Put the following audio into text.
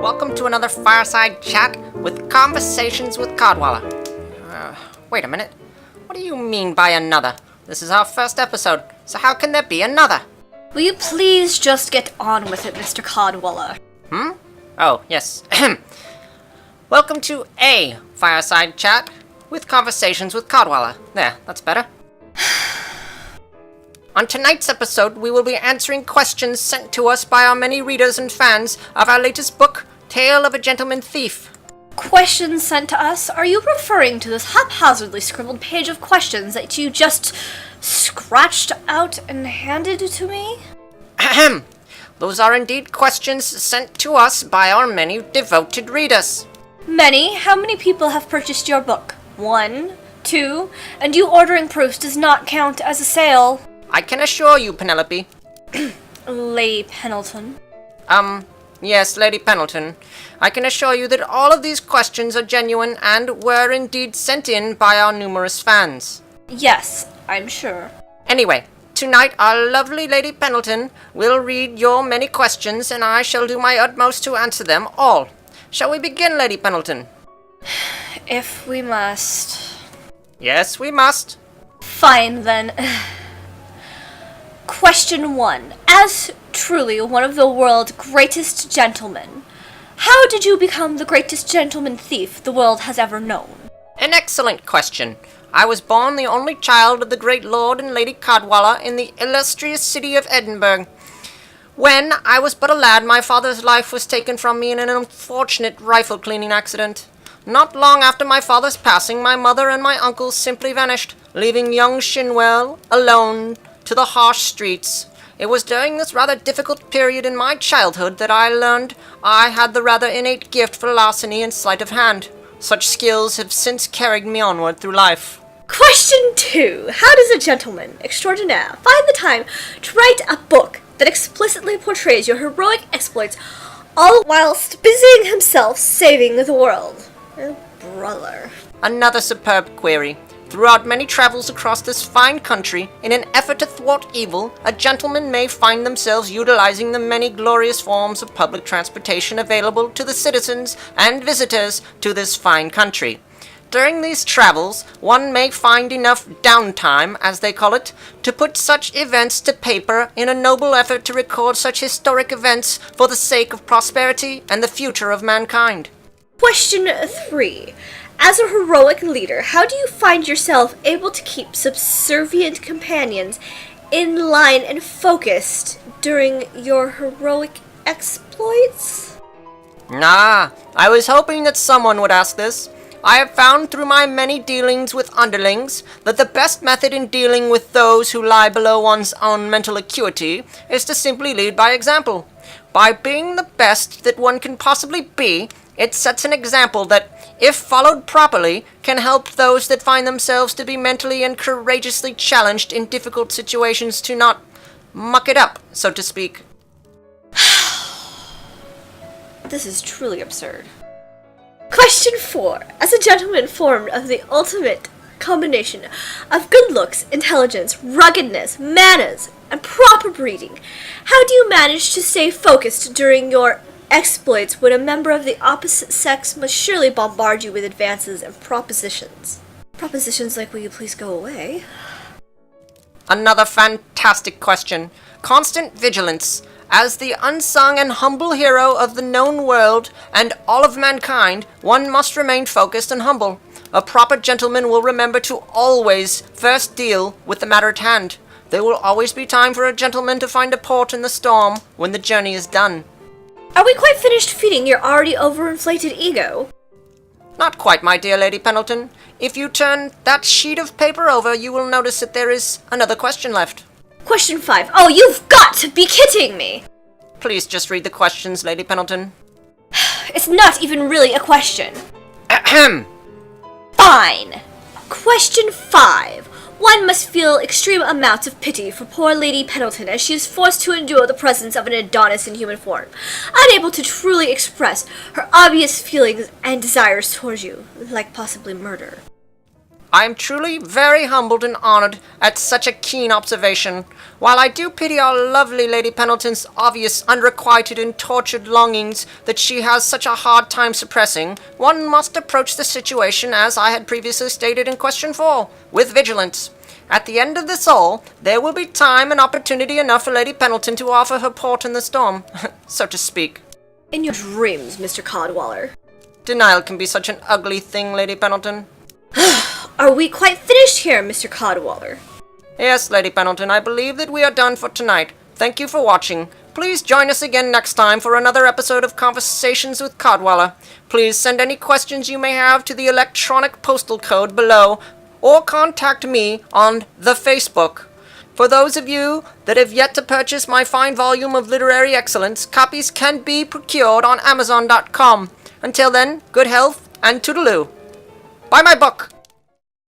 Welcome to another fireside chat with Conversations with Cadwaller. Wait a minute. What do you mean by another? This is our first episode, so how can there be another? Will you please just get on with it, Mr. Cadwaller? Oh, yes. Welcome to a fireside chat with Conversations with Cadwaller. There, that's better. On tonight's episode, we will be answering questions sent to us by our many readers and fans of our latest book, Tale of a Gentleman Thief. Questions sent to us? Are you referring to this haphazardly scribbled page of questions that you just scratched out and handed to me? Ahem. Those are indeed questions sent to us by our many devoted readers. Many? How many people have purchased your book? 1, 2, and you ordering proofs does not count as a sale. I can assure you, Penelope. Lady Pendleton. Yes, Lady Pendleton. I can assure you that all of these questions are genuine and were indeed sent in by our numerous fans. Yes, I'm sure. Anyway, tonight our lovely Lady Pendleton will read your many questions and I shall do my utmost to answer them all. Shall we begin, Lady Pendleton? If we must. Yes, we must. Fine, then. Question 1. As truly one of the world's greatest gentlemen, how did you become the greatest gentleman thief the world has ever known? An excellent question. I was born the only child of the great Lord and Lady Cadwaller in the illustrious city of Edinburgh. When I was but a lad, my father's life was taken from me in an unfortunate rifle-cleaning accident. Not long after my father's passing, my mother and my uncle simply vanished, leaving young Shinwell alone to the harsh streets. It was during this rather difficult period in my childhood that I learned I had the rather innate gift for larceny and sleight of hand. Such skills have since carried me onward through life. Question 2. How does a gentleman extraordinaire find the time to write a book that explicitly portrays your heroic exploits, all whilst busying himself saving the world? Oh, brother. Another superb query. Throughout many travels across this fine country, in an effort to thwart evil, a gentleman may find themselves utilizing the many glorious forms of public transportation available to the citizens and visitors to this fine country. During these travels, one may find enough downtime, as they call it, to put such events to paper in a noble effort to record such historic events for the sake of prosperity and the future of mankind. Question 3. As a heroic leader, how do you find yourself able to keep subservient companions in line and focused during your heroic exploits? I was hoping that someone would ask this. I have found through my many dealings with underlings that the best method in dealing with those who lie below one's own mental acuity is to simply lead by example. By being the best that one can possibly be, it sets an example that, if followed properly, can help those that find themselves to be mentally and courageously challenged in difficult situations to not muck it up, so to speak. This is truly absurd. Question 4. As a gentleman formed of the ultimate combination of good looks, intelligence, ruggedness, manners, and proper breeding, how do you manage to stay focused during your exploits when a member of the opposite sex must surely bombard you with advances and propositions? Propositions like, will you please go away? Another fantastic question. Constant vigilance. As the unsung and humble hero of the known world and all of mankind, one must remain focused and humble. A proper gentleman will remember to always first deal with the matter at hand. There will always be time for a gentleman to find a port in the storm when the journey is done. Are we quite finished feeding your already overinflated ego? Not quite, my dear Lady Pendleton. If you turn that sheet of paper over, you will notice that there is another question left. Question 5. Oh, you've got to be kidding me! Please just read the questions, Lady Pendleton. It's not even really a question. Ahem. Fine. Question 5. One must feel extreme amounts of pity for poor Lady Pendleton as she is forced to endure the presence of an Adonis in human form, unable to truly express her obvious feelings and desires towards you, like possibly murder. I am truly very humbled and honored at such a keen observation. While I do pity our lovely Lady Pendleton's obvious unrequited and tortured longings that she has such a hard time suppressing, one must approach the situation, as I had previously stated in question 4, with vigilance. At the end of this all, there will be time and opportunity enough for Lady Pendleton to offer her port in the storm, so to speak. In your dreams, Mr. Cadwaller. Denial can be such an ugly thing, Lady Pendleton. Are we quite finished here, Mr. Cadwaller? Yes, Lady Pendleton, I believe that we are done for tonight. Thank you for watching. Please join us again next time for another episode of Conversations with Cadwaller. Please send any questions you may have to the electronic postal code below, or contact me on the Facebook. For those of you that have yet to purchase my fine volume of literary excellence, copies can be procured on Amazon.com. Until then, good health and toodaloo. Buy my book!